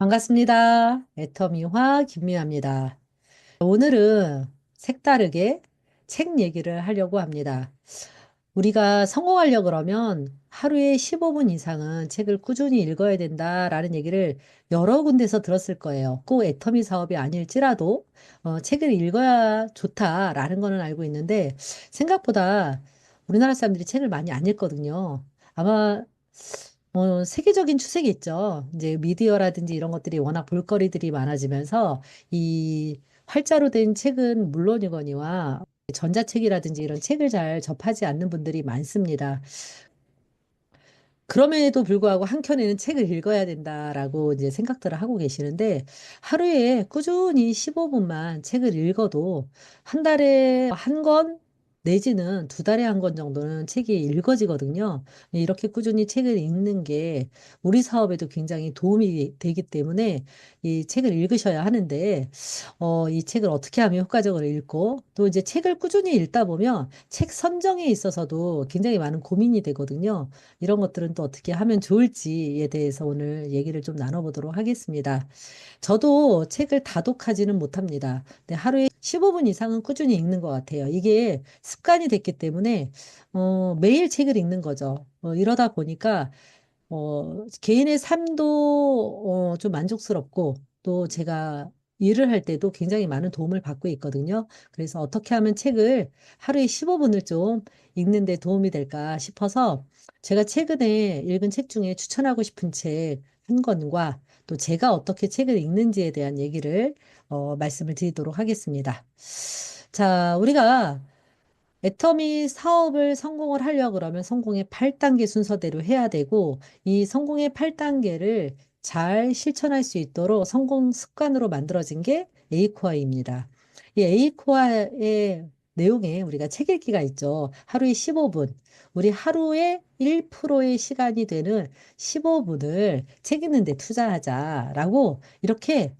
반갑습니다. 애터미화 김미화입니다. 오늘은 색다르게 책 얘기를 하려고 합니다. 우리가 성공하려 그러면 하루에 15분 이상은 책을 꾸준히 읽어야 된다라는 얘기를 여러 군데서 들었을 거예요. 꼭 애터미 사업이 아닐지라도 책을 읽어야 좋다라는 거는 알고 있는데 생각보다 우리나라 사람들이 책을 많이 안 읽거든요. 아마 세계적인 추세겠죠. 이제 미디어라든지 이런 것들이 워낙 볼거리들이 많아지면서 이 활자로 된 책은 물론이거니와 전자책이라든지 이런 책을 잘 접하지 않는 분들이 많습니다. 그럼에도 불구하고 한켠에는 책을 읽어야 된다라고 이제 생각들을 하고 계시는데 하루에 꾸준히 15분만 책을 읽어도 한 달에 한 권 내지는 두 달에 한 권 정도는 책이 읽어지거든요. 이렇게 꾸준히 책을 읽는 게 우리 사업에도 굉장히 도움이 되기 때문에 이 책을 읽으셔야 하는데 이 책을 어떻게 하면 효과적으로 읽고 또 이제 책을 꾸준히 읽다 보면 책 선정에 있어서도 굉장히 많은 고민이 되거든요. 이런 것들은 또 어떻게 하면 좋을지에 대해서 오늘 얘기를 좀 나눠보도록 하겠습니다. 저도 책을 다독하지는 못합니다. 근데 하루에 15분 이상은 꾸준히 읽는 것 같아요. 이게 습관이 됐기 때문에 매일 책을 읽는 거죠. 이러다 보니까 개인의 삶도 좀 만족스럽고 또 제가 일을 할 때도 굉장히 많은 도움을 받고 있거든요. 그래서 어떻게 하면 책을 하루에 15분을 좀 읽는 데 도움이 될까 싶어서 제가 최근에 읽은 책 중에 추천하고 싶은 책 한 권과 또 제가 어떻게 책을 읽는지에 대한 얘기를 말씀을 드리도록 하겠습니다. 자, 우리가 애터미 사업을 성공을 하려 그러면 성공의 8단계 순서대로 해야 되고 이 성공의 8단계를 잘 실천할 수 있도록 성공 습관으로 만들어진 게 A코어입니다. 이 A코어의 내용에 우리가 책 읽기가 있죠. 하루에 15분. 우리 하루에 1%의 시간이 되는 15분을 책 읽는 데 투자하자라고 이렇게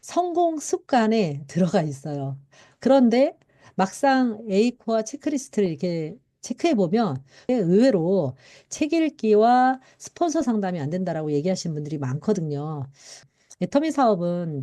성공 습관에 들어가 있어요. 그런데 막상 A코어 체크리스트를 이렇게 체크해 보면 의외로 책 읽기와 스폰서 상담이 안 된다라고 얘기하시는 분들이 많거든요. 애터미 사업은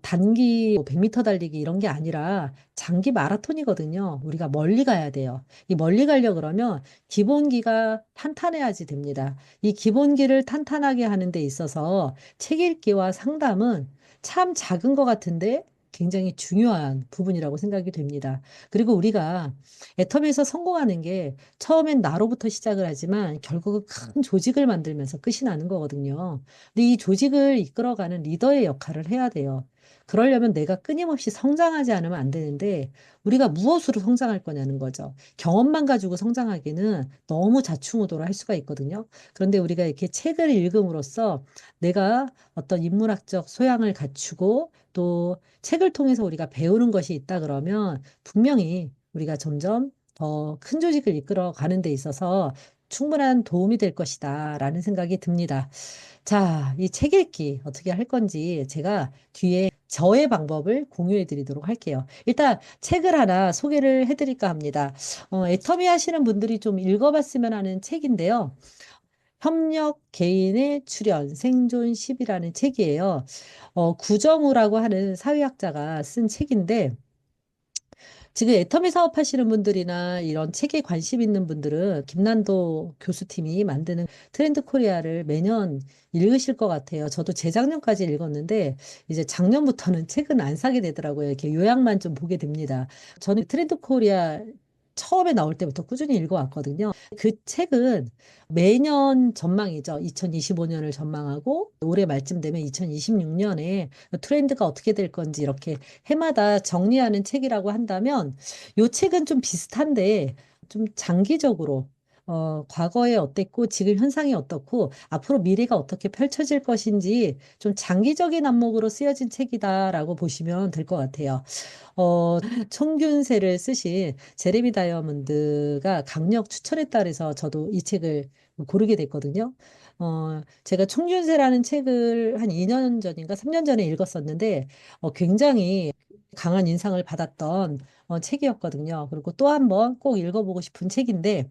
단기 100m 달리기 이런 게 아니라 장기 마라톤이거든요. 우리가 멀리 가야 돼요. 이 멀리 가려 그러면 기본기가 탄탄해야지 됩니다. 이 기본기를 탄탄하게 하는 데 있어서 책 읽기와 상담은 참 작은 것 같은데 굉장히 중요한 부분이라고 생각이 됩니다. 그리고 우리가 애터미에서 성공하는 게 처음엔 나로부터 시작을 하지만 결국은 큰 조직을 만들면서 끝이 나는 거거든요. 근데 이 조직을 이끌어가는 리더의 역할을 해야 돼요. 그러려면 내가 끊임없이 성장하지 않으면 안 되는데 우리가 무엇으로 성장할 거냐는 거죠. 경험만 가지고 성장하기는 너무 자충우돌을 할 수가 있거든요. 그런데 우리가 이렇게 책을 읽음으로써 내가 어떤 인문학적 소양을 갖추고 또 책을 통해서 우리가 배우는 것이 있다 그러면 분명히 우리가 점점 더 큰 조직을 이끌어 가는 데 있어서 충분한 도움이 될 것이다 라는 생각이 듭니다. 자, 이 책 읽기 어떻게 할 건지 제가 뒤에 저의 방법을 공유해 드리도록 할게요. 일단 책을 하나 소개를 해 드릴까 합니다. 애터미 하시는 분들이 좀 읽어봤으면 하는 책인데요. 협력 개인의 출현 생존 10이라는 책이에요. 구정우라고 하는 사회학자가 쓴 책인데 지금 애터미 사업하시는 분들이나 이런 책에 관심 있는 분들은 김난도 교수팀이 만드는 트렌드 코리아를 매년 읽으실 것 같아요. 저도 재작년까지 읽었는데 이제 작년부터는 책은 안 사게 되더라고요. 이렇게 요약만 좀 보게 됩니다. 저는 트렌드 코리아 처음에 나올 때부터 꾸준히 읽어왔거든요. 그 책은 매년 전망이죠. 2025년을 전망하고 올해 말쯤 되면 2026년에 트렌드가 어떻게 될 건지 이렇게 해마다 정리하는 책이라고 한다면 요 책은 좀 비슷한데 좀 장기적으로 과거에 어땠고 지금 현상이 어떻고 앞으로 미래가 어떻게 펼쳐질 것인지 좀 장기적인 안목으로 쓰여진 책이다라고 보시면 될 것 같아요. 총균세를 쓰신 제레미 다이아몬드가 강력 추천했다 그래서 저도 이 책을 고르게 됐거든요. 제가 총균세라는 책을 한 2년 전인가 3년 전에 읽었었는데 굉장히 강한 인상을 받았던 책이었거든요. 그리고 또 한 번 꼭 읽어보고 싶은 책인데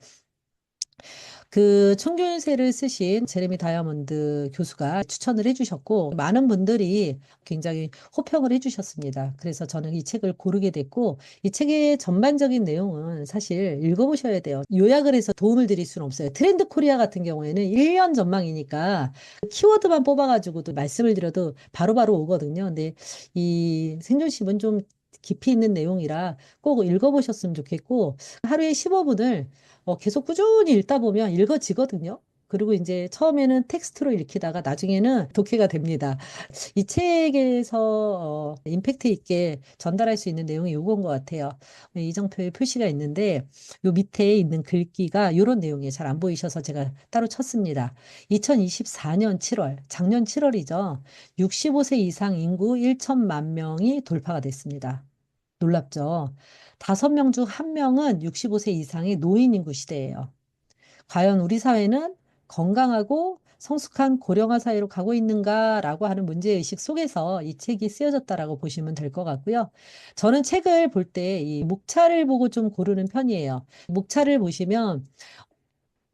그 총균세를 쓰신 제레미 다이아몬드 교수가 추천을 해주셨고, 많은 분들이 굉장히 호평을 해주셨습니다. 그래서 저는 이 책을 고르게 됐고, 이 책의 전반적인 내용은 사실 읽어보셔야 돼요. 요약을 해서 도움을 드릴 수는 없어요. 트렌드 코리아 같은 경우에는 1년 전망이니까 키워드만 뽑아가지고도 말씀을 드려도 바로바로 오거든요. 근데 이 생존십은 좀 깊이 있는 내용이라 꼭 읽어보셨으면 좋겠고, 하루에 15분을 계속 꾸준히 읽다 보면 읽어지거든요. 그리고 이제 처음에는 텍스트로 읽히다가 나중에는 독해가 됩니다. 이 책에서 임팩트 있게 전달할 수 있는 내용이 요건 것 같아요. 이정표의 표시가 있는데 요 밑에 있는 글귀가 이런 내용이 잘 안 보이셔서 제가 따로 쳤습니다. 2024년 7월, 작년 7월이죠. 65세 이상 인구 1천만 명이 돌파가 됐습니다. 놀랍죠? 5명 중 1명은 65세 이상의 노인 인구 시대예요. 과연 우리 사회는 건강하고 성숙한 고령화 사회로 가고 있는가라고 하는 문제의식 속에서 이 책이 쓰여졌다라고 보시면 될 것 같고요. 저는 책을 볼 때 이 목차를 보고 좀 고르는 편이에요. 목차를 보시면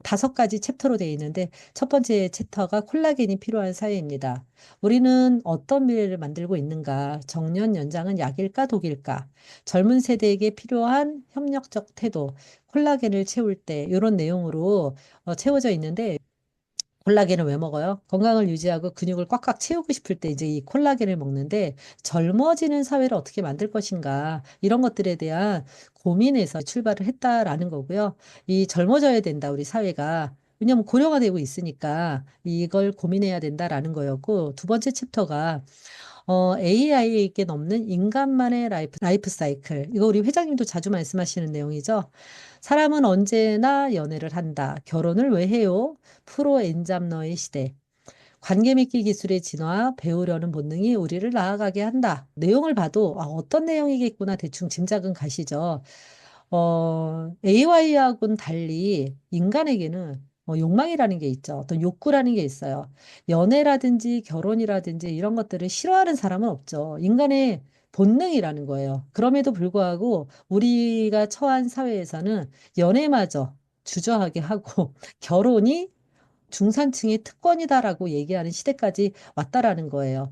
5가지 챕터로 되어 있는데 첫 번째 챕터가 콜라겐이 필요한 사회입니다. 우리는 어떤 미래를 만들고 있는가? 정년 연장은 약일까 독일까? 젊은 세대에게 필요한 협력적 태도, 콜라겐을 채울 때 이런 내용으로 채워져 있는데 콜라겐을 왜 먹어요? 건강을 유지하고 근육을 꽉꽉 채우고 싶을 때 이제 이 콜라겐을 먹는데 젊어지는 사회를 어떻게 만들 것인가 이런 것들에 대한 고민에서 출발을 했다라는 거고요. 이 젊어져야 된다 우리 사회가. 왜냐하면 고령화되고 있으니까 이걸 고민해야 된다라는 거였고 두 번째 챕터가 AI에게 넘는 인간만의 라이프 사이클. 이거 우리 회장님도 자주 말씀하시는 내용이죠. 사람은 언제나 연애를 한다. 결혼을 왜 해요? 프로 엔잡러의 시대. 관계 맺기 기술의 진화, 배우려는 본능이 우리를 나아가게 한다. 내용을 봐도 어떤 내용이겠구나 대충 짐작은 가시죠. AI하고는 달리 인간에게는 욕망이라는 게 있죠. 어떤 욕구라는 게 있어요. 연애라든지 결혼이라든지 이런 것들을 싫어하는 사람은 없죠. 인간의 본능이라는 거예요. 그럼에도 불구하고 우리가 처한 사회에서는 연애마저 주저하게 하고 결혼이 중산층의 특권이다라고 얘기하는 시대까지 왔다라는 거예요.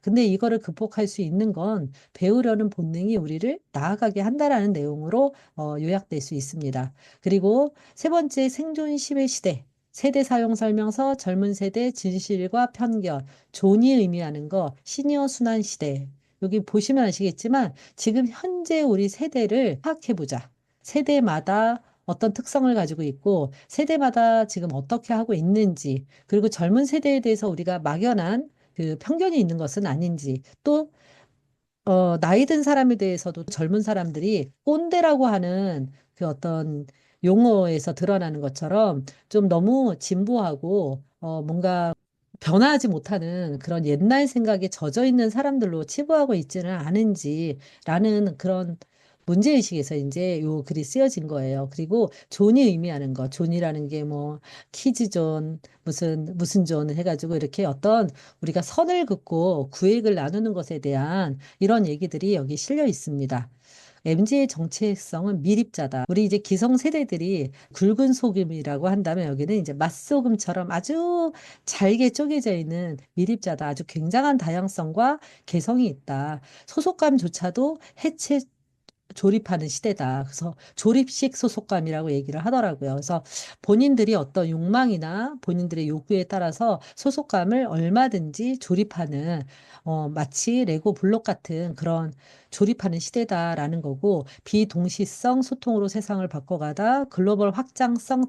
근데 이거를 극복할 수 있는 건 배우려는 본능이 우리를 나아가게 한다라는 내용으로 요약될 수 있습니다. 그리고 세 번째 생존 10의 시대. 세대 사용 설명서, 젊은 세대 진실과 편견, 존이 의미하는 거, 시니어 순환 시대. 여기 보시면 아시겠지만 지금 현재 우리 세대를 파악해보자. 세대마다 어떤 특성을 가지고 있고 세대마다 지금 어떻게 하고 있는지 그리고 젊은 세대에 대해서 우리가 막연한 그 편견이 있는 것은 아닌지 또 나이 든 사람에 대해서도 젊은 사람들이 꼰대라고 하는 그 어떤 용어에서 드러나는 것처럼 좀 너무 진보하고 뭔가 변화하지 못하는 그런 옛날 생각에 젖어 있는 사람들로 치부하고 있지는 않은지라는 그런 문제의식에서 이제 요 글이 쓰여진 거예요. 그리고 존이 의미하는 거, 존이라는 게 뭐 키즈존, 무슨 존 해가지고 이렇게 어떤 우리가 선을 긋고 구획을 나누는 것에 대한 이런 얘기들이 여기 실려 있습니다. MZ의 정체성은 미립자다. 우리 이제 기성세대들이 굵은 소금이라고 한다면 여기는 이제 맛소금처럼 아주 잘게 쪼개져 있는 미립자다. 아주 굉장한 다양성과 개성이 있다. 소속감조차도 해체 조립하는 시대다. 그래서 조립식 소속감이라고 얘기를 하더라고요. 그래서 본인들이 어떤 욕망이나 본인들의 요구에 따라서 소속감을 얼마든지 조립하는 마치 레고 블록 같은 그런 조립하는 시대다라는 거고 비동시성 소통으로 세상을 바꿔가다 글로벌 확장성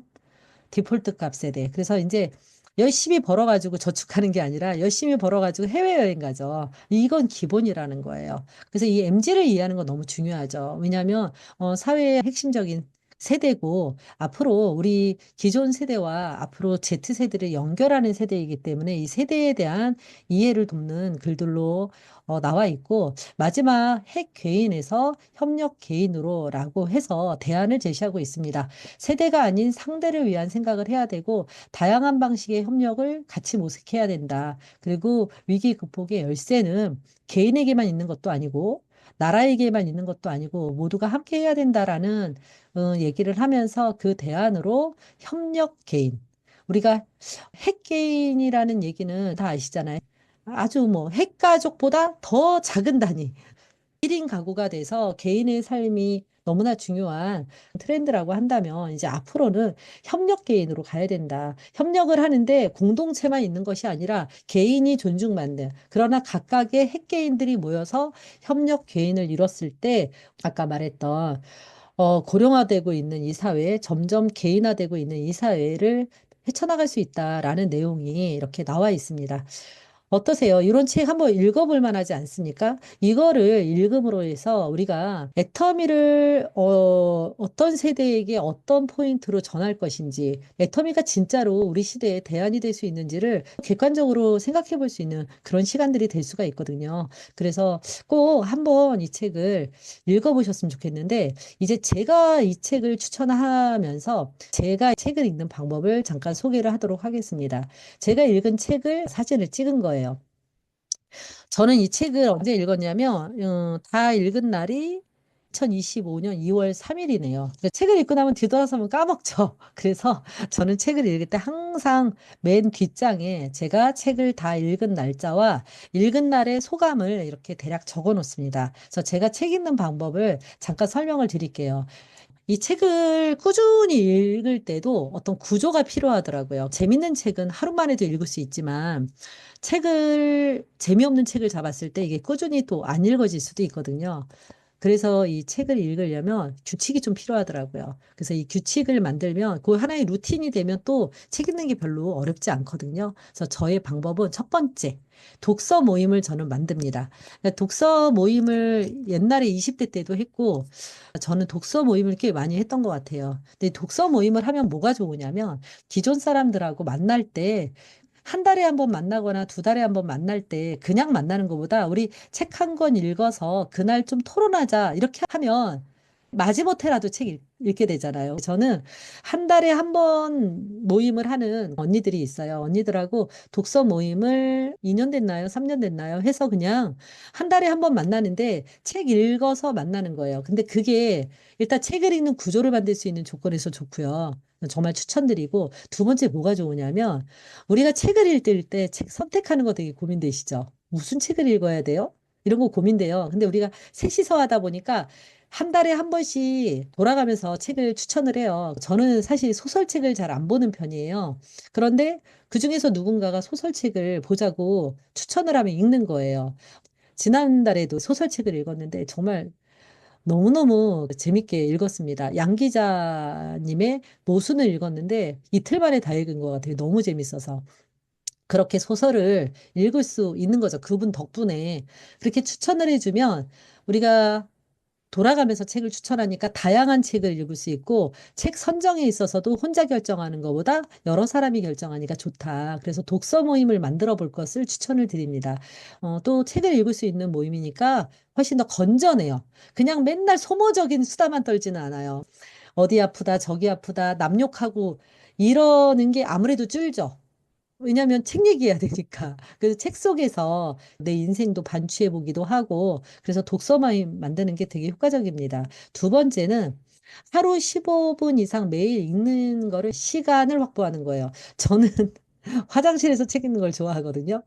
디폴트 값 세대. 그래서 이제 열심히 벌어가지고 저축하는 게 아니라 열심히 벌어가지고 해외여행 가죠. 이건 기본이라는 거예요. 그래서 이 MZ를 이해하는 건 너무 중요하죠. 왜냐하면 사회의 핵심적인 세대고 앞으로 우리 기존 세대와 앞으로 Z세대를 연결하는 세대이기 때문에 이 세대에 대한 이해를 돕는 글들로 나와 있고 마지막 핵 개인에서 협력 개인으로라고 해서 대안을 제시하고 있습니다. 세대가 아닌 상대를 위한 생각을 해야 되고 다양한 방식의 협력을 같이 모색해야 된다. 그리고 위기 극복의 열쇠는 개인에게만 있는 것도 아니고 나라에게만 있는 것도 아니고 모두가 함께 해야 된다라는 얘기를 하면서 그 대안으로 협력 개인. 우리가 핵 개인이라는 얘기는 다 아시잖아요. 아주 뭐 핵가족보다 더 작은 단위. 1인 가구가 돼서 개인의 삶이 너무나 중요한 트렌드라고 한다면 이제 앞으로는 협력 개인으로 가야 된다. 협력을 하는데 공동체만 있는 것이 아니라 개인이 존중받는 그러나 각각의 핵 개인들이 모여서 협력 개인을 이뤘을 때 아까 말했던 고령화되고 있는 이 사회, 점점 개인화되고 있는 이 사회를 헤쳐나갈 수 있다라는 내용이 이렇게 나와 있습니다. 어떠세요? 이런 책 한번 읽어볼 만하지 않습니까? 이거를 읽음으로 해서 우리가 애터미를 어떤 세대에게 어떤 포인트로 전할 것인지, 애터미가 진짜로 우리 시대에 대안이 될 수 있는지를 객관적으로 생각해 볼 수 있는 그런 시간들이 될 수가 있거든요. 그래서 꼭 한번 이 책을 읽어보셨으면 좋겠는데, 이제 제가 이 책을 추천하면서 제가 책을 읽는 방법을 잠깐 소개를 하도록 하겠습니다. 제가 읽은 책을 사진을 찍은 거예요. 저는 이 책을 언제 읽었냐면, 다 읽은 날이 2025년 2월 3일이네요. 책을 읽고 나면 뒤돌아서면 까먹죠. 그래서 저는 책을 읽을 때 항상 맨 뒷장에 제가 책을 다 읽은 날짜와 읽은 날의 소감을 이렇게 대략 적어 놓습니다. 그래서 제가 책 읽는 방법을 잠깐 설명을 드릴게요. 이 책을 꾸준히 읽을 때도 어떤 구조가 필요하더라고요. 재밌는 책은 하루 만에도 읽을 수 있지만 재미없는 책을 잡았을 때 이게 꾸준히 또 안 읽어질 수도 있거든요. 그래서 이 책을 읽으려면 규칙이 좀 필요하더라고요. 그래서 이 규칙을 만들면 그 하나의 루틴이 되면 또 책 읽는 게 별로 어렵지 않거든요. 그래서 저의 방법은 첫 번째, 독서 모임을 저는 만듭니다. 그러니까 독서 모임을 옛날에 20대 때도 했고, 저는 독서 모임을 꽤 많이 했던 것 같아요. 근데 독서 모임을 하면 뭐가 좋으냐면, 기존 사람들하고 만날 때 한 달에 한 번 만나거나 두 달에 한 번 만날 때 그냥 만나는 것보다 우리 책 한 권 읽어서 그날 좀 토론하자 이렇게 하면 마지못해라도 읽게 되잖아요. 저는 한 달에 한 번 모임을 하는 언니들이 있어요. 언니들하고 독서 모임을 2년 됐나요? 3년 됐나요? 해서 그냥 한 달에 한 번 만나는데 책 읽어서 만나는 거예요. 근데 그게 일단 책을 읽는 구조를 만들 수 있는 조건에서 좋고요. 정말 추천드리고 두 번째 뭐가 좋으냐면 우리가 책을 읽을 때 책 선택하는 거 되게 고민되시죠? 무슨 책을 읽어야 돼요? 이런 거 고민돼요. 근데 우리가 셋이서 하다 보니까 한 달에 한 번씩 돌아가면서 책을 추천을 해요. 저는 사실 소설책을 잘 안 보는 편이에요. 그런데 그중에서 누군가가 소설책을 보자고 추천을 하면 읽는 거예요. 지난달에도 소설책을 읽었는데 정말 너무너무 재밌게 읽었습니다. 양 기자님의 모순을 읽었는데 이틀 만에 다 읽은 것 같아요. 너무 재밌어서. 그렇게 소설을 읽을 수 있는 거죠. 그분 덕분에. 그렇게 추천을 해주면 우리가 돌아가면서 책을 추천하니까 다양한 책을 읽을 수 있고 책 선정에 있어서도 혼자 결정하는 것보다 여러 사람이 결정하니까 좋다. 그래서 독서 모임을 만들어 볼 것을 추천을 드립니다. 또 책을 읽을 수 있는 모임이니까 훨씬 더 건전해요. 그냥 맨날 소모적인 수다만 떨지는 않아요. 어디 아프다, 저기 아프다, 남 욕하고 이러는 게 아무래도 줄죠. 왜냐하면 책 얘기해야 되니까. 그래서 책 속에서 내 인생도 반추해 보기도 하고, 그래서 독서모임 만드는 게 되게 효과적입니다. 두 번째는 하루 15분 이상 매일 읽는 거를 시간을 확보하는 거예요. 저는 화장실에서 책 읽는 걸 좋아하거든요.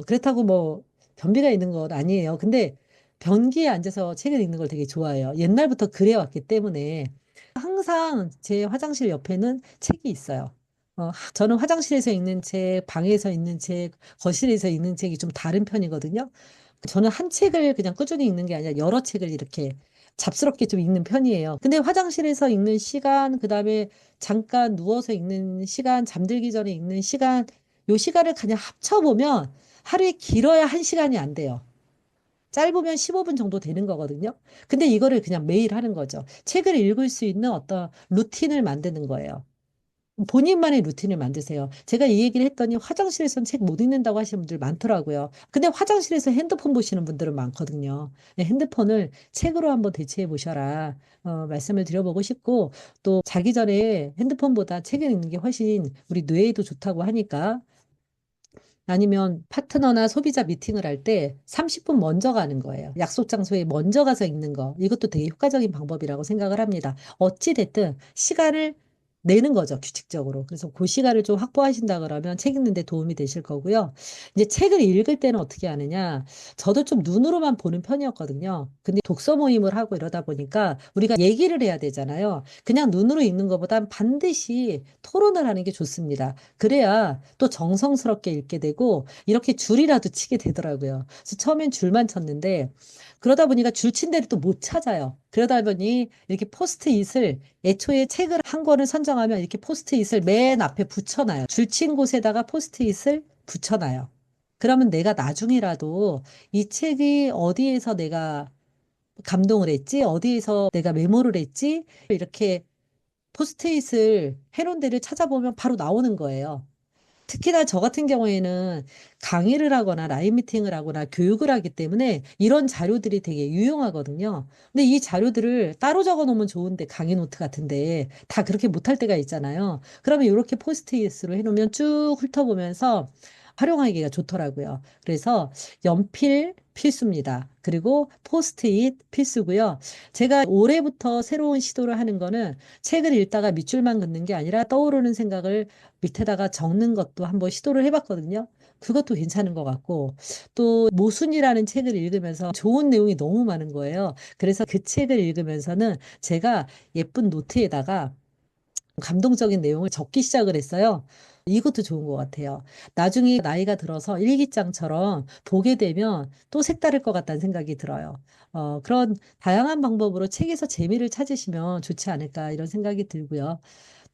그렇다고 뭐 변비가 있는 건 아니에요. 근데 변기에 앉아서 책을 읽는 걸 되게 좋아해요. 옛날부터 그래왔기 때문에 항상 제 화장실 옆에는 책이 있어요. 저는 화장실에서 읽는 책, 방에서 읽는 책, 거실에서 읽는 책이 좀 다른 편이거든요. 저는 한 책을 그냥 꾸준히 읽는 게 아니라 여러 책을 이렇게 잡스럽게 좀 읽는 편이에요. 근데 화장실에서 읽는 시간, 그다음에 잠깐 누워서 읽는 시간, 잠들기 전에 읽는 시간, 요 시간을 그냥 합쳐보면 하루에 길어야 1시간이 안 돼요. 짧으면 15분 정도 되는 거거든요. 근데 이거를 그냥 매일 하는 거죠. 책을 읽을 수 있는 어떤 루틴을 만드는 거예요. 본인만의 루틴을 만드세요. 제가 이 얘기를 했더니 화장실에서는 책 못 읽는다고 하시는 분들 많더라고요. 근데 화장실에서 핸드폰 보시는 분들은 많거든요. 네, 핸드폰을 책으로 한번 대체해 보셔라. 말씀을 드려보고 싶고, 또 자기 전에 핸드폰보다 책을 읽는 게 훨씬 우리 뇌에도 좋다고 하니까 아니면 파트너나 소비자 미팅을 할 때 30분 먼저 가는 거예요. 약속 장소에 먼저 가서 읽는 거. 이것도 되게 효과적인 방법이라고 생각을 합니다. 어찌 됐든 시간을 내는 거죠, 규칙적으로. 그래서 그 시간을 좀 확보하신다 그러면 책 읽는 데 도움이 되실 거고요. 이제 책을 읽을 때는 어떻게 하느냐? 저도 좀 눈으로만 보는 편이었거든요. 근데 독서 모임을 하고 이러다 보니까 우리가 얘기를 해야 되잖아요. 그냥 눈으로 읽는 것보단 반드시 토론을 하는 게 좋습니다. 그래야 또 정성스럽게 읽게 되고 이렇게 줄이라도 치게 되더라고요. 그래서 처음엔 줄만 쳤는데 그러다 보니까 줄 친 데를 또 못 찾아요. 그러다 보니 이렇게 포스트잇을 애초에 책을 한 권을 선정하면 이렇게 포스트잇을 맨 앞에 붙여놔요. 줄 친 곳에다가 포스트잇을 붙여놔요. 그러면 내가 나중이라도 이 책이 어디에서 내가 감동을 했지? 어디에서 내가 메모를 했지? 이렇게 포스트잇을 해놓은 데를 찾아보면 바로 나오는 거예요. 특히나 저 같은 경우에는 강의를 하거나 라인 미팅을 하거나 교육을 하기 때문에 이런 자료들이 되게 유용하거든요. 근데 이 자료들을 따로 적어 놓으면 좋은데 강의 노트 같은데 다 그렇게 못할 때가 있잖아요. 그러면 이렇게 포스트잇으로 해놓으면 쭉 훑어보면서 활용하기가 좋더라고요. 그래서 연필 필수입니다. 그리고 포스트잇 필수고요. 제가 올해부터 새로운 시도를 하는 거는 책을 읽다가 밑줄만 긋는 게 아니라 떠오르는 생각을 밑에다가 적는 것도 한번 시도를 해봤거든요. 그것도 괜찮은 것 같고, 또 모순이라는 책을 읽으면서 좋은 내용이 너무 많은 거예요. 그래서 그 책을 읽으면서는 제가 예쁜 노트에다가 감동적인 내용을 적기 시작을 했어요. 이것도 좋은 것 같아요. 나중에 나이가 들어서 일기장처럼 보게 되면 또 색다를 것 같다는 생각이 들어요. 그런 다양한 방법으로 책에서 재미를 찾으시면 좋지 않을까 이런 생각이 들고요.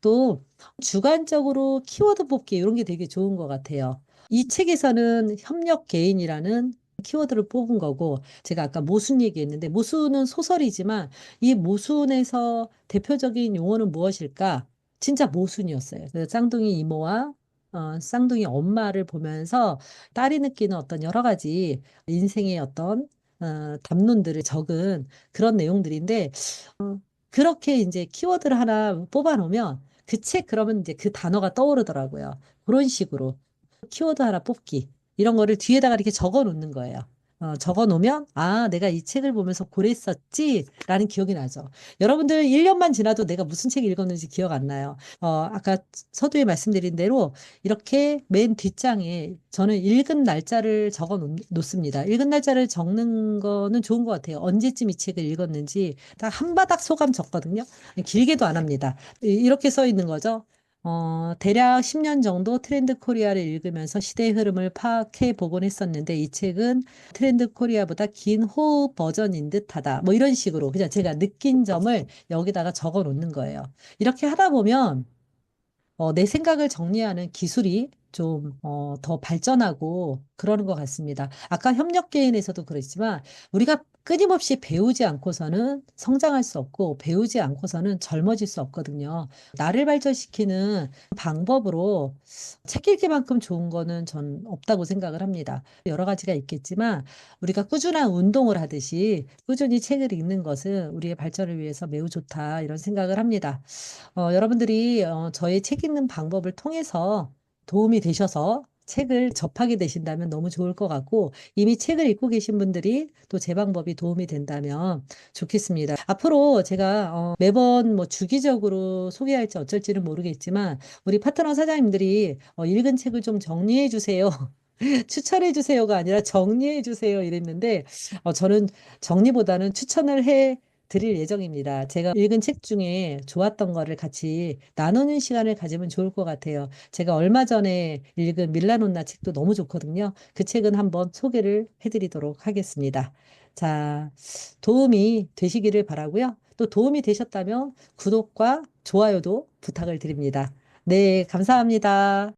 또 주관적으로 키워드 뽑기 이런 게 되게 좋은 것 같아요. 이 책에서는 협력 개인이라는 키워드를 뽑은 거고 제가 아까 모순 얘기했는데 모순은 소설이지만 이 모순에서 대표적인 용어는 무엇일까? 진짜 모순이었어요. 그래서 쌍둥이 이모와 쌍둥이 엄마를 보면서 딸이 느끼는 어떤 여러 가지 인생의 어떤 담론들을 적은 그런 내용들인데 그렇게 이제 키워드를 하나 뽑아놓으면 그 책 그러면 이제 그 단어가 떠오르더라고요. 그런 식으로 키워드 하나 뽑기 이런 거를 뒤에다가 이렇게 적어 놓는 거예요. 적어 놓으면 아, 내가 이 책을 보면서 그랬었지라는 기억이 나죠. 여러분들 1년만 지나도 내가 무슨 책 읽었는지 기억 안 나요. 아까 서두에 말씀드린 대로 이렇게 맨 뒷장에 저는 읽은 날짜를 적어 놓습니다. 읽은 날짜를 적는 거는 좋은 것 같아요. 언제쯤 이 책을 읽었는지 딱 한 바닥 소감 적거든요. 길게도 안 합니다. 이렇게 써 있는 거죠. 대략 10년 정도 트렌드 코리아를 읽으면서 시대의 흐름을 파악해 보곤 했었는데 이 책은 트렌드 코리아보다 긴 호흡 버전인 듯하다. 뭐 이런 식으로 그냥 제가 느낀 점을 여기다가 적어 놓는 거예요. 이렇게 하다 보면 내 생각을 정리하는 기술이 좀, 더 발전하고 그러는 것 같습니다. 아까 협력 개인에서도 그랬지만 우리가 끊임없이 배우지 않고서는 성장할 수 없고 배우지 않고서는 젊어질 수 없거든요. 나를 발전시키는 방법으로 책 읽기만큼 좋은 거는 전 없다고 생각을 합니다. 여러 가지가 있겠지만 우리가 꾸준한 운동을 하듯이 꾸준히 책을 읽는 것은 우리의 발전을 위해서 매우 좋다 이런 생각을 합니다. 여러분들이 저의 책 읽는 방법을 통해서 도움이 되셔서 책을 접하게 되신다면 너무 좋을 것 같고 이미 책을 읽고 계신 분들이 또 제 방법이 도움이 된다면 좋겠습니다. 앞으로 제가 매번 뭐 주기적으로 소개할지 어쩔지는 모르겠지만 우리 파트너 사장님들이 읽은 책을 좀 정리해 주세요. 추천해 주세요가 아니라 정리해 주세요 이랬는데 저는 정리보다는 추천을 해 드릴 예정입니다. 제가 읽은 책 중에 좋았던 거를 같이 나누는 시간을 가지면 좋을 것 같아요. 제가 얼마 전에 읽은 밀라논나 책도 너무 좋거든요. 그 책은 한번 소개를 해드리도록 하겠습니다. 자, 도움이 되시기를 바라고요. 또 도움이 되셨다면 구독과 좋아요도 부탁을 드립니다. 네, 감사합니다.